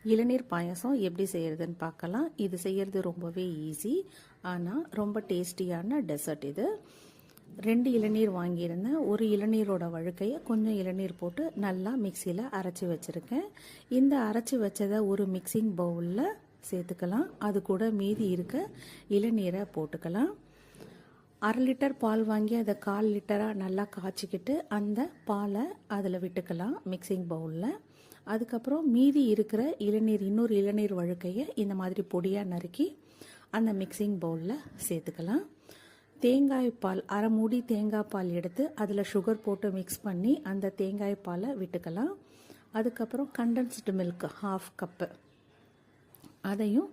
இளநீர் பாயாசம் எப்படி செய்கிறதுன்னு பார்க்கலாம். இது செய்கிறது ரொம்பவே ஈஸி, ஆனால் ரொம்ப டேஸ்டியான டெசர்ட் இது. 2 இளநீர் வாங்கியிருந்தேன். ஒரு இளநீரோட வழுக்கையை கொஞ்சம் இளநீர் போட்டு நல்லா மிக்சியில் அரைச்சி வச்சுருக்கேன். இந்த அரைச்சி வச்சதை ஒரு மிக்சிங் பவுலில் சேர்த்துக்கலாம். அது கூட மீதி இருக்க இளநீரை போட்டுக்கலாம். 1/2 லிட்டர் பால் வாங்கி அதை 1/4 லிட்டராக நல்லா காய்ச்சிக்கிட்டு அந்த பாலை அதில் விட்டுக்கலாம் மிக்சிங் பவுலில். அதுக்கப்புறம் மீதி இருக்கிற இளநீர், இன்னொரு இளநீர் வழுக்கையை இந்த மாதிரி பொடியாக நறுக்கி அந்த மிக்சிங் பவுலில் சேர்த்துக்கலாம். தேங்காய் பால், 1/2 மூடி தேங்காய் பால் எடுத்து அதில் சுகர் போட்டு மிக்ஸ் பண்ணி அந்த தேங்காய் பாலை விட்டுக்கலாம். அதுக்கப்புறம் கண்டென்ஸ்டு மில்க் 1/2 கப்பு அதையும்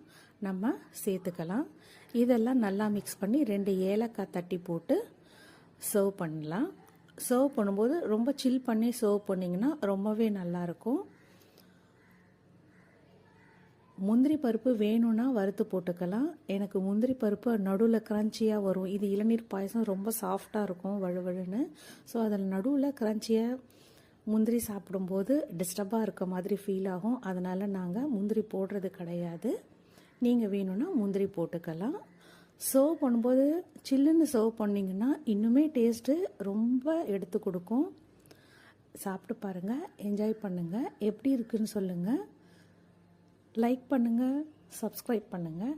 நம்ம சேர்த்துக்கலாம். இதெல்லாம் நல்லா மிக்ஸ் பண்ணி 2 ஏலக்காய் தட்டி போட்டு சர்வ் பண்ணலாம். சர்வ் பண்ணும்போது ரொம்ப சில் பண்ணி சர்வ் பண்ணிங்கன்னா ரொம்பவே நல்லாயிருக்கும். முந்திரி பருப்பு வேணும்னா வறுத்து போட்டுக்கலாம். எனக்கு முந்திரி பருப்பு நடுவில் க்ரன்ச்சியாக வரும். இது இளநீர் பாயசம் ரொம்ப சாஃப்டாக இருக்கும், வழுவழுன்னு. ஸோ அதில் நடுவில் க்ரன்ச்சியாக முந்திரி சாப்பிடும்போது டிஸ்டர்பாக இருக்க மாதிரி ஃபீல் ஆகும். அதனால் நாங்கள் முந்திரி போடுறது கிடையாது. நீங்கள் வேணும்னா முந்திரி போட்டுக்கலாம். சர்வ் பண்ணும்போது சில்லுன்னு சர்வ் பண்ணிங்கன்னா இன்னுமே டேஸ்ட்டு ரொம்ப எடுத்து கொடுக்கும். சாப்பிட்டு பாருங்கள், என்ஜாய் பண்ணுங்கள். எப்படி இருக்குன்னு சொல்லுங்கள். லைக் பண்ணுங்கள், சப்ஸ்கிரைப் பண்ணுங்கள்.